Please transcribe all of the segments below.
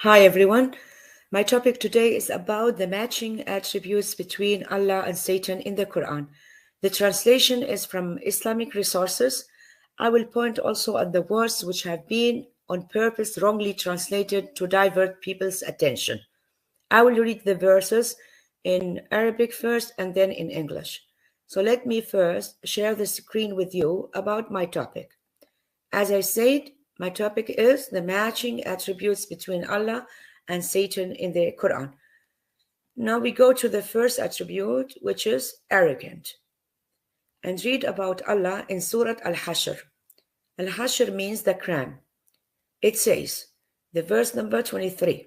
Hi everyone. My topic today is about the matching attributes between Allah and Satan in the Quran. The translation is from Islamic resources. I will point also at the words which have been on purpose wrongly translated to divert people's attention. I will read the verses in Arabic first and then in English. So let me first share the screen with you about my topic. As I said, my topic is the matching attributes between Allah and Satan in the Quran. Now we go to the first attribute, which is arrogant, and read about Allah in Surat Al-Hashr. Al-Hashr means the crown. It says, the verse number 23,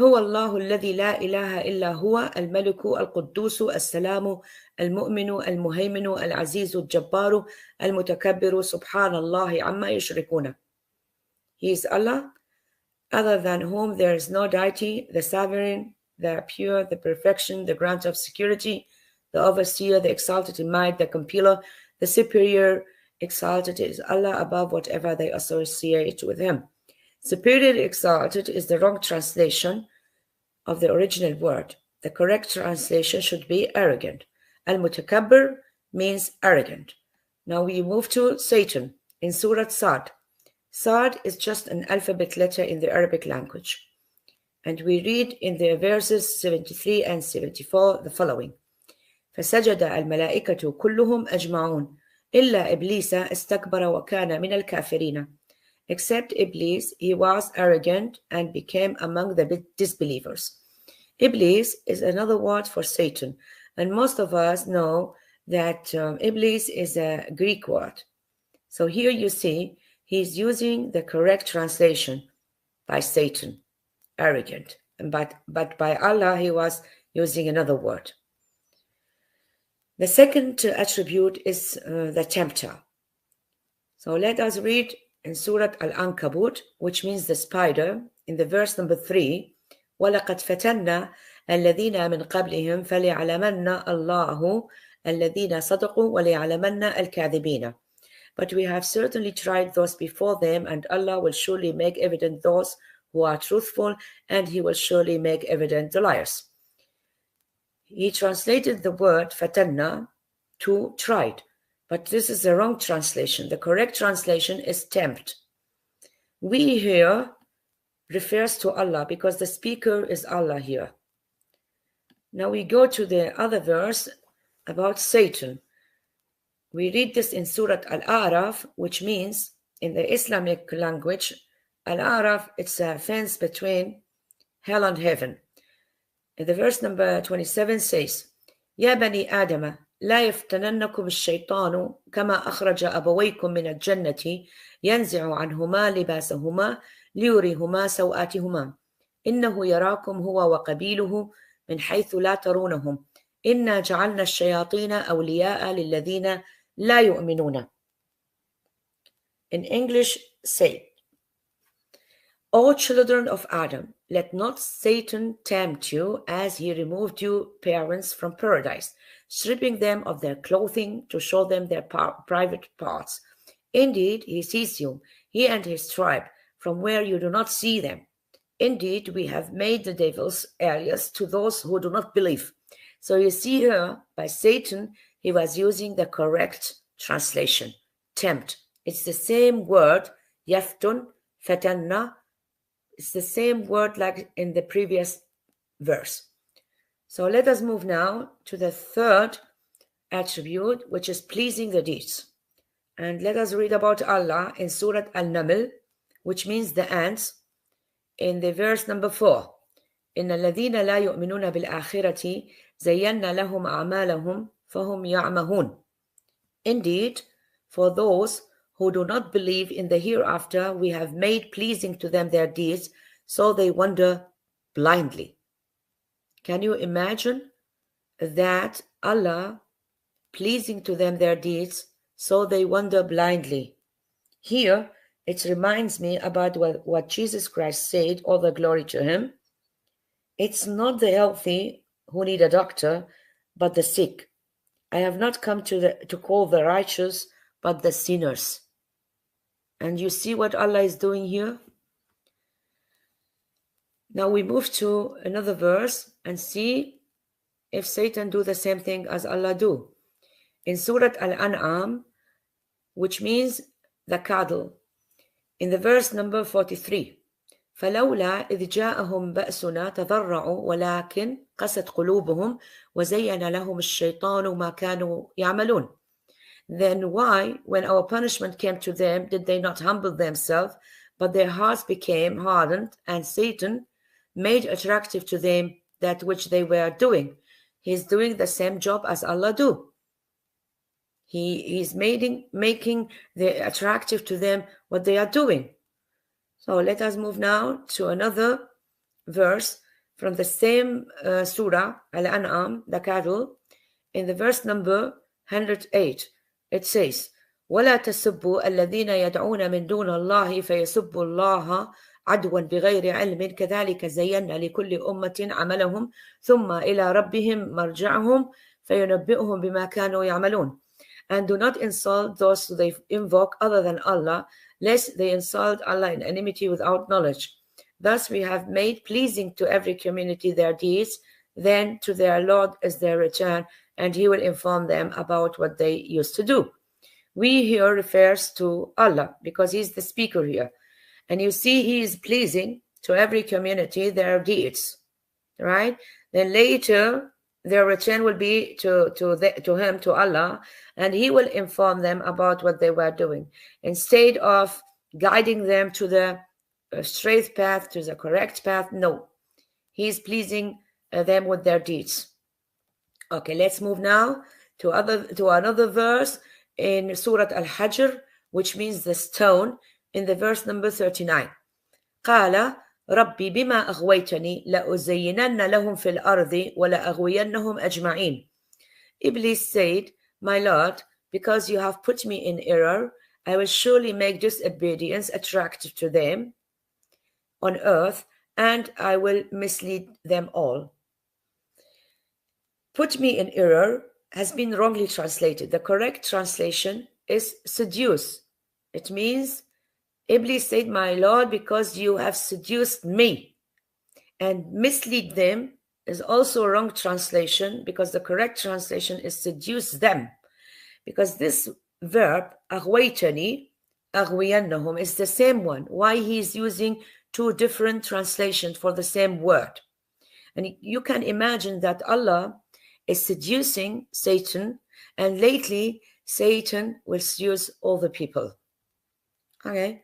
هو الله الذي لا إله إلا هو الملك القدوس السلام المؤمن المهيمن العزيز الجبار المتكبر سبحان الله عما يشركون. He is Allah, other than whom there is no deity, the sovereign, the pure, the perfection, the grantor of security, the overseer, the exalted in might, the compiler, the superior, exalted is Allah above whatever they associate with him. Superior exalted is the wrong translation of the original word. The correct translation should be arrogant. Al-Mutakabbir means arrogant. Now we move to Satan in Surat Saad. Saad is just an alphabet letter in the Arabic language. And we read in the verses 73 and 74 the following. فسجد الملائكة كلهم أجمعون إلا إبليس استكبر وكان من الكافرين. Except Iblis, he was arrogant and became among the disbelievers. Iblis is another word for Satan, and most of us know that Iblis is a Greek word. So here you see he's using the correct translation by Satan, arrogant, but by Allah he was using another word. The second attribute is the tempter. So let us read in Surat Al-Ankabut, which means the spider, in the verse number 3, وَلَقَدْ فَتَنَّا الَّذِينَ مِنْ قَبْلِهِمْ فَلِيَعْلَمَنَّ اللَّهُ الَّذِينَ صَدَقُوا وَلِيَعْلَمَنَّ الْكَاذِبِينَ. But we have certainly tried those before them, and Allah will surely make evident those who are truthful, and he will surely make evident the liars. He translated the word fatanna to tried, but this is the wrong translation. The correct translation is tempt. We here refers to Allah because the speaker is Allah here. Now we go to the other verse about Satan. We read this in Surat Al-A'raf, which means, in the Islamic language, Al-A'raf, it's a fence between hell and heaven. And the verse number 27 says, يا بني آدم لا يفتننكم الشيطان كما أخرج أبويكم من الجنة ينزع عنهما لباسهما ليريهما سوآتهما إنه يراكم هو وقبيله من حيث لا ترونهم إنا جعلنا الشياطين أولياء للذين لا يؤمنون. In English, say, O children of Adam, let not Satan tempt you as he removed you parents from paradise, stripping them of their clothing to show them their private parts. Indeed, he sees you, he and his tribe, from where you do not see them. Indeed, we have made the devils alias to those who do not believe. So you see here, by Satan, he was using the correct translation, tempt. It's the same word, yaftun, fatanna. It's the same word like in the previous verse. So let us move now to the third attribute, which is pleasing the deeds. And let us read about Allah in Surat Al-Naml, which means the ants, in the verse number 4. إِنَّ الَّذِينَ لَا يُؤْمِنُونَ بِالْآخِرَةِ زَيَّنَّ لَهُمْ أَعْمَالَهُمْ فَهُمْ يَعْمَهُونَ. Indeed, for those who do not believe in the hereafter, we have made pleasing to them their deeds, so they wander blindly. Can you imagine that Allah pleasing to them their deeds, so they wander blindly? Here, it reminds me about what Jesus Christ said, all the glory to him. It's not the healthy who need a doctor, but the sick. I have not come to call the righteous, but the sinners. And you see what Allah is doing here? Now we move to another verse and see if Satan do the same thing as Allah do. In Surat Al-An'am, which means the cattle, in the verse number 43, فلولا إذ جاءهم بأسنا تضرعوا ولكن قست قلوبهم وزين لهم الشيطان ما كانوا يعملون. Then why, when our punishment came to them, did they not humble themselves, but their hearts became hardened, and Satan made attractive to them that which they were doing. He is doing the same job as Allah do. He is making the attractive to them what they are doing. So let us move now to another verse from the same surah, Al-An'am, the cattle. In the verse number 108, it says, وَلَا تَسُبُّوا الَّذِينَ يَدْعُونَ مِن دُونَ اللَّهِ فَيَسُبُّوا اللَّهَ عدوا بغير علم كذلك زينا لكل أمة عملهم ثم إلى ربهم مرجعهم فينبئهم بما كانوا يعملون. And do not insult those who they invoke other than Allah, lest they insult Allah in enmity without knowledge. Thus we have made pleasing to every community their deeds, then to their Lord is their return, and He will inform them about what they used to do. We here refers to Allah because He's the speaker here. And you see He is pleasing to every community their deeds, right? Then later their return will be to Him, to Allah, and He will inform them about what they were doing. Instead of guiding them to the straight path, to the correct path, no. He is pleasing them with their deeds. Okay, let's move now to another verse in Surat Al-Hajr, which means the stone, in the verse number 39. قال ربي بما أغويتني لأزينن لهم في الأرض ولأغوينهم أجمعين. Iblis said, my Lord, because you have put me in error, I will surely make disobedience attractive to them on earth, and I will mislead them all. Put me in error has been wrongly translated. The correct translation is seduce. It means Iblis said, my Lord, because you have seduced me. And mislead them is also a wrong translation, because the correct translation is seduce them. Because this verb, أغويتني, أغوينهم, is the same one. Why he is using two different translations for the same word? And you can imagine that Allah is seducing Satan, and lately Satan will seduce all the people. Okay.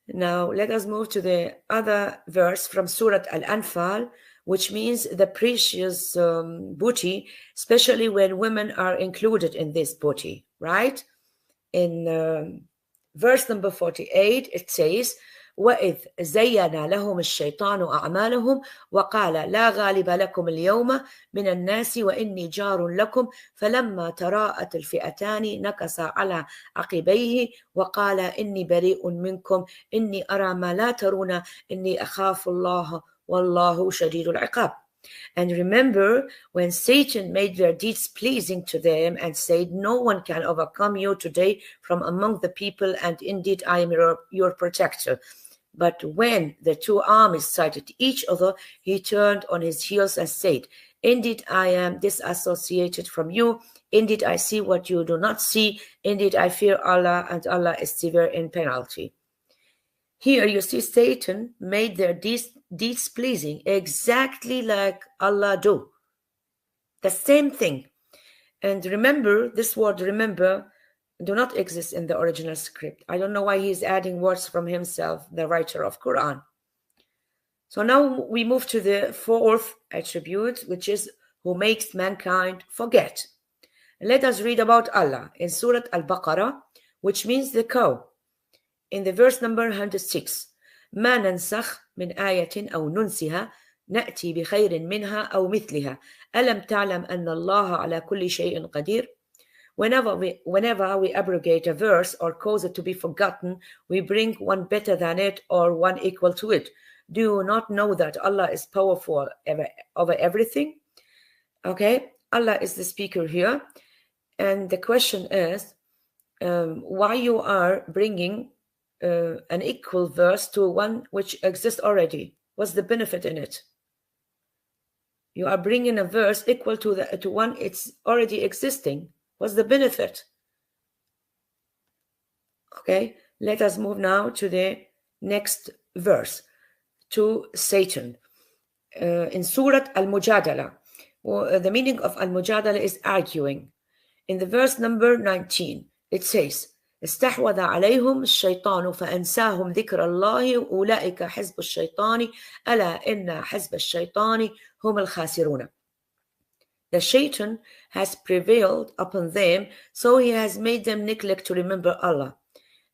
Now, let us move to the other verse from Surat Al-Anfal, which means the precious booty, especially when women are included in this booty, right? In verse number 48, it says, وَإِذْ زَيَّنَ لَهُمُ الشَّيْطَانُ أَعْمَالَهُم وَقَالَ لَا غَالِبَ لَكُمُ الْيَوْمَ مِنَ النَّاسِ وَإِنِّي جَارٌ لَكُمْ فَلَمَّا تَرَاءَتِ الْفِئَتَانِ نَكَصَ عَلَى عَقِبَيْهِ وَقَالَ إِنِّي بَرِيءٌ مِنكُمْ إِنِّي أَرَى مَا لَا تَرُونَ إِنِّي أَخَافُ اللَّهَ وَاللَّهُ شَدِيدُ الْعِقَابِ. And remember, when Satan made their deeds pleasing to them and said, no one can overcome you today from among the people, and indeed I am your protector. But when the two armies sighted each other, he turned on his heels and said, indeed I am disassociated from you. Indeed I see what you do not see. Indeed I fear Allah, and Allah is severe in penalty. Here you see Satan made their deeds pleasing, exactly like Allah do. The same thing. And remember, this word remember do not exist in the original script. I don't know why he's adding words from himself, the writer of Quran. So now we move to the fourth attribute, which is who makes mankind forget. And let us read about Allah in Surah Al-Baqarah, which means the cow. In the verse number 106, ما ننسخ من آية أو ننسها نأتي بخير منها أو مثلها ألم تعلم أن الله على كل شيء قدير. Whenever we abrogate a verse or cause it to be forgotten, we bring one better than it or one equal to it. Do you not know that Allah is powerful over everything? Okay, Allah is the speaker here. And the question is, why you are bringing an equal verse to one which exists already? What's the benefit in it? You are bringing a verse equal to one it's already existing. What's the benefit? Okay, let us move now to the next verse, to Satan. In Surat Al-Mujadala, the meaning of Al-Mujadala is arguing. In the verse number 19, it says, استحوذ عليهم الشيطان فأنساهم ذكر الله أولئك حزب الشيطان ألا إن حزب الشيطان هم الخاسرون. The Shaitan has prevailed upon them, so he has made them neglect to remember Allah.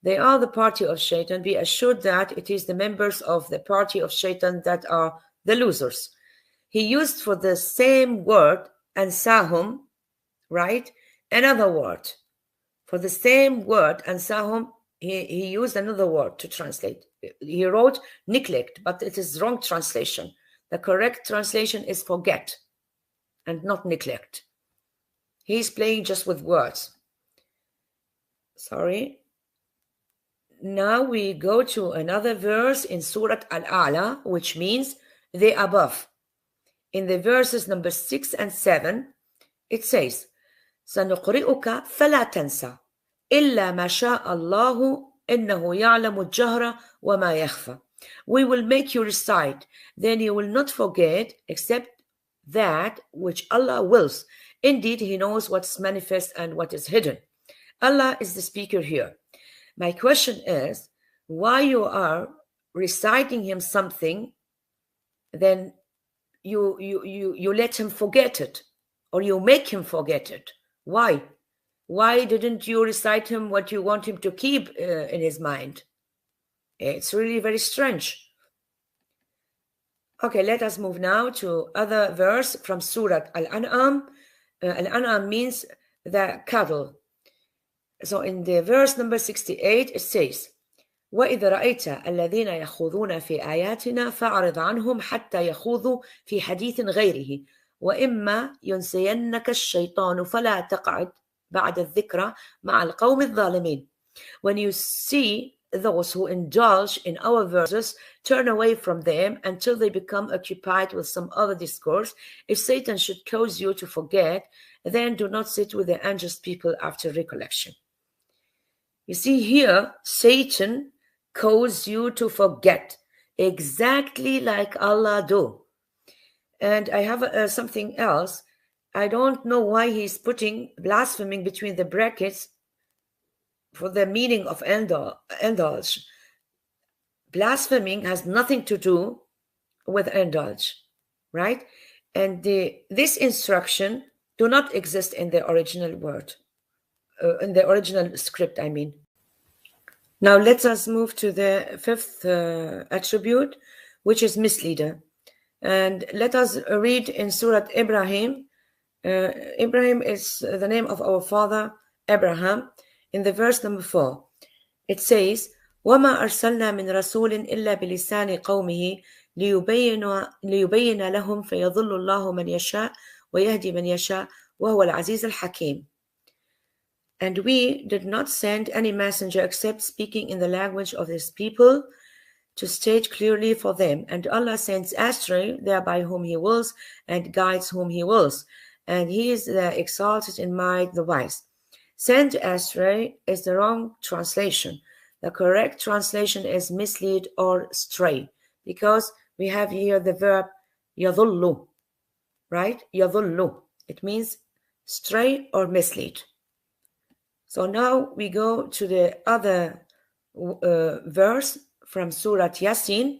They are the party of Shaitan. Be assured that it is the members of the party of Shaitan that are the losers. He used for the same word, ansahum, right? Another word. For the same word, ansahum, he used another word to translate. He wrote neglect, but it is wrong translation. The correct translation is forget and not neglect. He's playing just with words. Sorry. Now we go to another verse in Surat Al-A'la, which means the above. In the verses number 6 and 7, it says, سنقرئك فلا تنسى إلا ما شاء الله إنه يعلم الجهر وما يخفى. We will make you recite, then you will not forget except that which Allah wills. Indeed, He knows what's manifest and what is hidden. Allah is the speaker here. My question is, why you are reciting him something, then you let him forget it, or you make him forget it? Why? Why didn't you recite him what you want him to keep in his mind? It's really very strange. Okay, let us move now to other verse from Surat Al-An'am. Al-An'am means the cattle. So in the verse number 68, it says, وَإِذَا رَأَيْتَ الَّذِينَ يَخُوضُونَ فِي آيَاتِنَا فَأَعْرِضْ عَنْهُمْ حَتَّى يَخُوضُوا فِي حَدِيثٍ غَيْرِهِ وَإِمَّا يُنْسِيَنَّكَ الشَّيْطَانُ فَلَا تَقْعُدْ بَعْدَ الذِّكْرَى مَعَ الْقَوْمِ الظَّالِمِينَ. When you see those who indulge in our verses, turn away from them until they become occupied with some other discourse. If Satan should cause you to forget, then do not sit with the unjust people after recollection. You see here, Satan causes you to forget, exactly like Allah do. And I have something else. I don't know why he's putting blaspheming between the brackets for the meaning of indulge. Blaspheming has nothing to do with indulge, right? And this instruction do not exist in the original word, in the original script, I mean. Now let us move to the fifth attribute, which is misleader. And let us read in Surat Ibrahim. Ibrahim is the name of our father, Abraham. In the verse number 4, it says, وَمَا أَرْسَلْنَا مِنْ رَسُولٍ إِلَّا بِلِسَانِ قَوْمِهِ لِيُبَيِّنَ لَهُمْ فَيَضِلُّ اللَّهُ مَنْ يَشَاءُ وَيَهْدِي مَنْ يَشَاءُ وَهُوَ الْعَزِيزُ الْحَكِيمُ. And we did not send any messenger except speaking in the language of his people to state clearly for them. And Allah sends astray thereby whom He wills and guides whom He wills. And He is the exalted in might, the wise. Send astray is the wrong translation. The correct translation is mislead or stray, because we have here the verb yadhullu, right? Yadhullu. It means stray or mislead. So now we go to the other verse from Surat Yasin.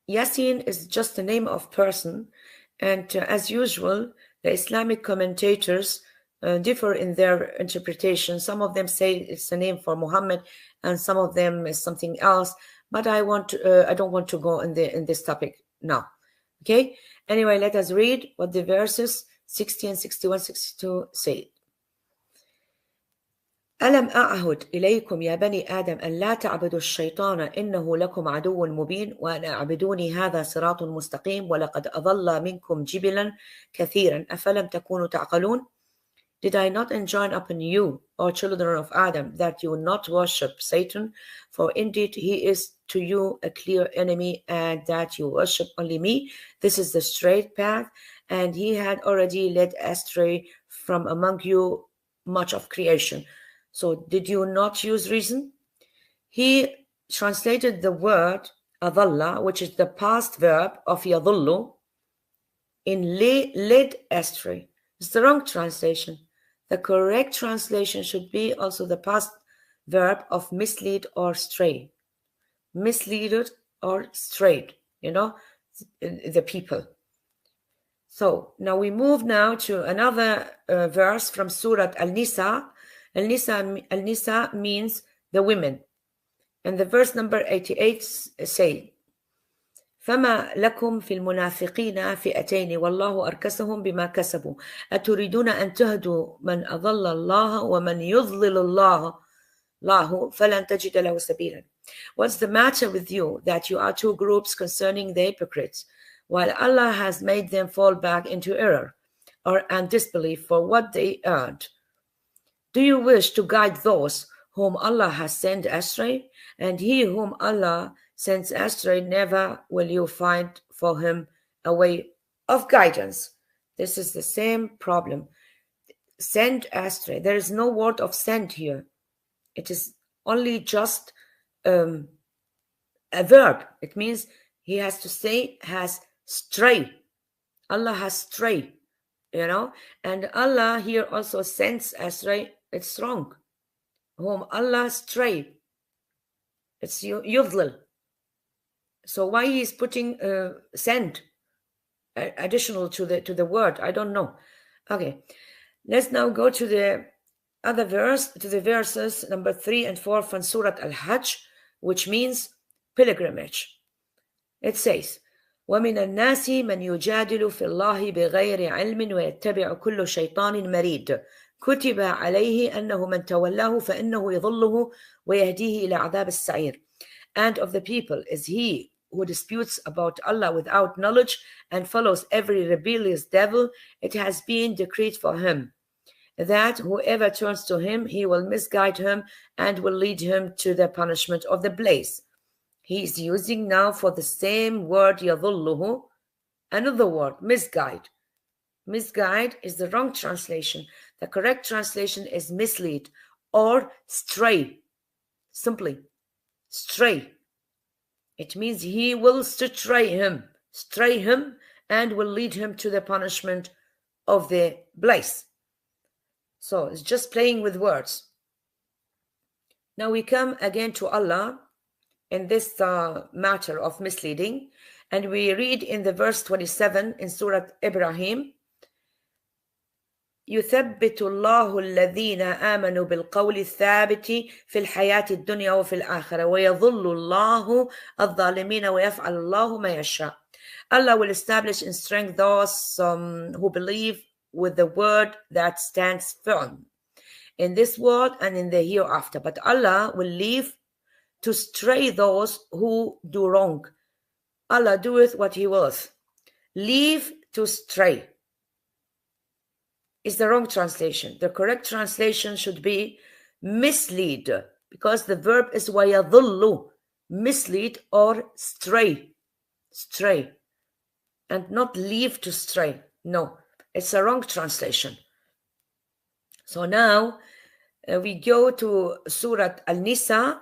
Yasin is just the name of person, and as usual, the Islamic commentators differ in their interpretation. Some of them say it's a name for Muhammad, and some of them is something else. But I don't want to go in this topic now. Okay. Anyway, let us read what the verses 60 and 61, 62 say. ألم أعهد إليكم يا بني آدم أن لا تعبدوا الشيطان إنه لكم عدو مبين وأن أعبدوني هذا صراط مستقيم ولقد أضل منكم جبلا كثيرا أفلم تكونوا تعقلون. Did I not enjoin upon you, O children of Adam, that you not worship Satan? For indeed he is to you a clear enemy, and that you worship only me. This is the straight path, and he had already led astray from among you much of creation. So did you not use reason? He translated the word adalla, which is the past verb of yadullu, in led astray. It's the wrong translation. The correct translation should be also the past verb of mislead or stray. Misleaded or strayed, the people. So now we move now to another verse from Surat Al-Nisa. Al-Nisa means the women. And the verse number 88 say, فما لكم في المنافقين فئتين والله أركسهم بما كسبوا أتريدون أن تهدوا من أضل الله ومن يضلل الله فلن تجد له سبيلا. What's the matter with you that you are two groups concerning the hypocrites, while Allah has made them fall back into error and disbelief for what they earned? Do you wish to guide those whom Allah has sent astray? And he whom Allah sends astray, never will you find for him a way of guidance. This is the same problem. Send astray. There is no word of send here. It is only just a verb. It means he has to say has stray. Allah has stray, and Allah here also sends astray. It's wrong. Whom Allah stray. It's yudlil. So why he is putting send additional to the word? I don't know. Okay, let's now go to the other verse, to the verses number 3 and 4 from Surat Al-Hajj, which means pilgrimage. It says, وَمِنَ النَّاسِ مَنْ يُجَادِلُ فِي اللَّهِ بِغَيْرِ عِلْمٍ وَيَتَّبِعُ كُلُّ شَيْطَانٍ مَرِيدٍ كُتِبَ عَلَيْهِ أَنَّهُ مَنْ تَوَلَّهُ فَإِنَّهُ يَضُلُّهُ وَيَهْدِيهِ إِلَى عَذَابِ السَّعِيرِ. And of the people is he who disputes about Allah without knowledge and follows every rebellious devil. It has been decreed for him that whoever turns to him, he will misguide him and will lead him to the punishment of the blaze. He is using now for the same word yadhulluhu another word, misguide. Misguide is the wrong translation. The correct translation is mislead or stray. Simply, stray. It means he will stray him, and will lead him to the punishment of the blaze. So it's just playing with words. Now we come again to Allah in this matter of misleading, and we read in the verse 27 in Surah Ibrahim, يثبت الله الذين آمنوا بالقول الثابت في الحياة الدنيا وفي الآخرة ويضل الله الظالمين ويفعل الله ما يشاء. Allah will establish and strengthen those who believe with the word that stands firm in this world and in the hereafter. But Allah will leave to stray those who do wrong. Allah doeth what he willeth. Leave to stray is the wrong translation. The correct translation should be mislead, because the verb is وَيَضُلُّ, mislead or stray, and not leave to stray. No, it's a wrong translation. So now we go to Surat Al-Nisa,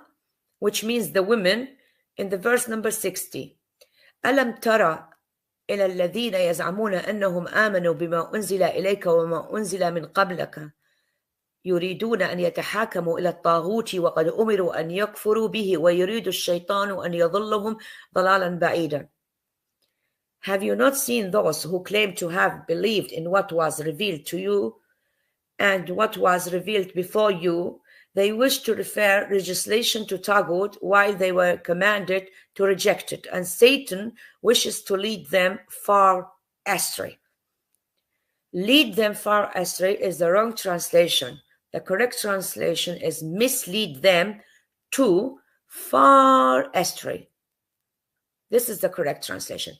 which means the women, in the verse number 60. أَلَمْ تَرَى إلى الذين يزعمون أنهم آمنوا بما أنزل إليك وما أنزل من قبلك يريدون أن يتحاكموا إلى الطاغوت وقد أمروا أن يكفروا به ويريد الشيطان أن يضلهم ضلالا بعيدا. Have you not seen those who claim to have believed in what was revealed to you and what was revealed before you? They wish to refer legislation to Taghut while they were commanded to reject it, and Satan wishes to lead them far astray. Lead them far astray is the wrong translation. The correct translation is mislead them to far astray. This is the correct translation.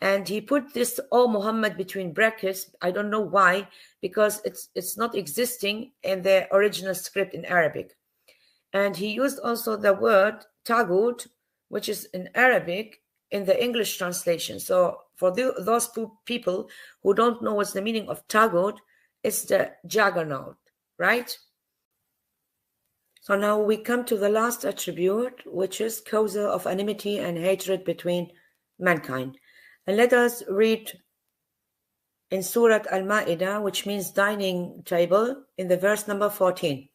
And he put this "O Muhammad" between brackets. I don't know why, because it's not existing in the original script in Arabic. And he used also the word tagut, which is in Arabic, in the English translation. So for those people who don't know what's the meaning of tagut, it's the juggernaut, right? So now we come to the last attribute, which is causa of enmity and hatred between mankind. And let us read in Surat Al-Ma'idah, which means dining table, in the verse number 14.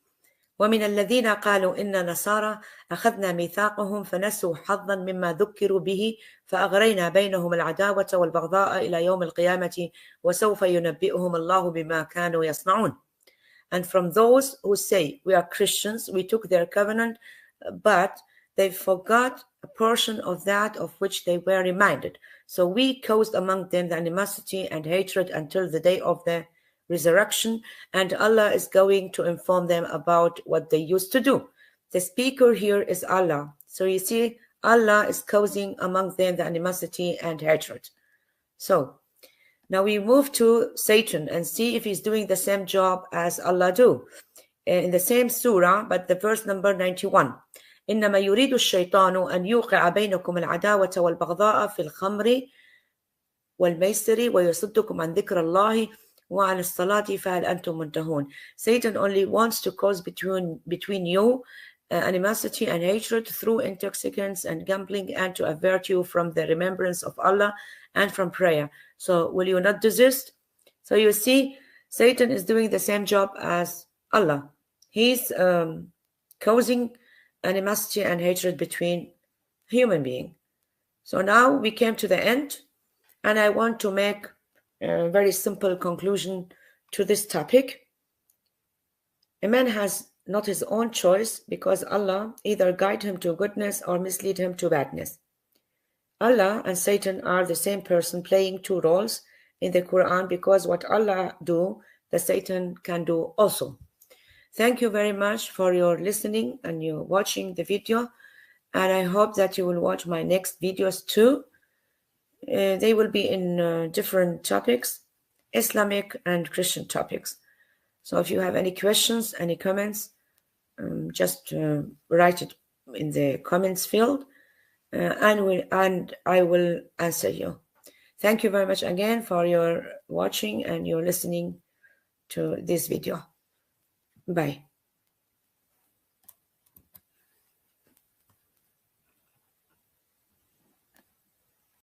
ومن الذين قالوا إن نصارى أخذنا ميثاقهم فنسوا حظا مما ذكروا به فأغرينا بينهم العداوة والبغضاء إلى يوم القيامة وسوف ينبئهم الله بما كانوا يصنعون. And from those who say, we are Christians, we took their covenant, but they forgot a portion of that of which they were reminded. So we caused among them the animosity and hatred until the day of the resurrection, and Allah is going to inform them about what they used to do. The speaker here is Allah. So you see, Allah is causing among them the animosity and hatred. So now we move to Satan and see if he's doing the same job as Allah do. In the same surah, but the verse number 91. إنما يريد الشيطان أن يوقع بينكم العداوة والبغضاء في الخمر والميسر ويصدكم عن ذكر الله وعن الصلاة فهل أنتم منتهون. Satan only wants to cause between you animosity and hatred through intoxicants and gambling, and to avert you from the remembrance of Allah and from prayer. So will you not desist? So you see, Satan is doing the same job as Allah. He's causing animosity and hatred between human beings. So now we came to the end, and I want to make a very simple conclusion to this topic. A man has not his own choice, because Allah either guide him to goodness or mislead him to badness. Allah and Satan are the same person, playing two roles in the Quran, because what Allah do, the Satan can do also. Thank you very much for your listening and you watching the video, and I hope that you will watch my next videos too. They will be in different topics, Islamic and Christian topics. So if you have any questions, any comments, just write it in the comments field, and I will answer you. Thank you very much again for your watching and your listening to this video. Bye.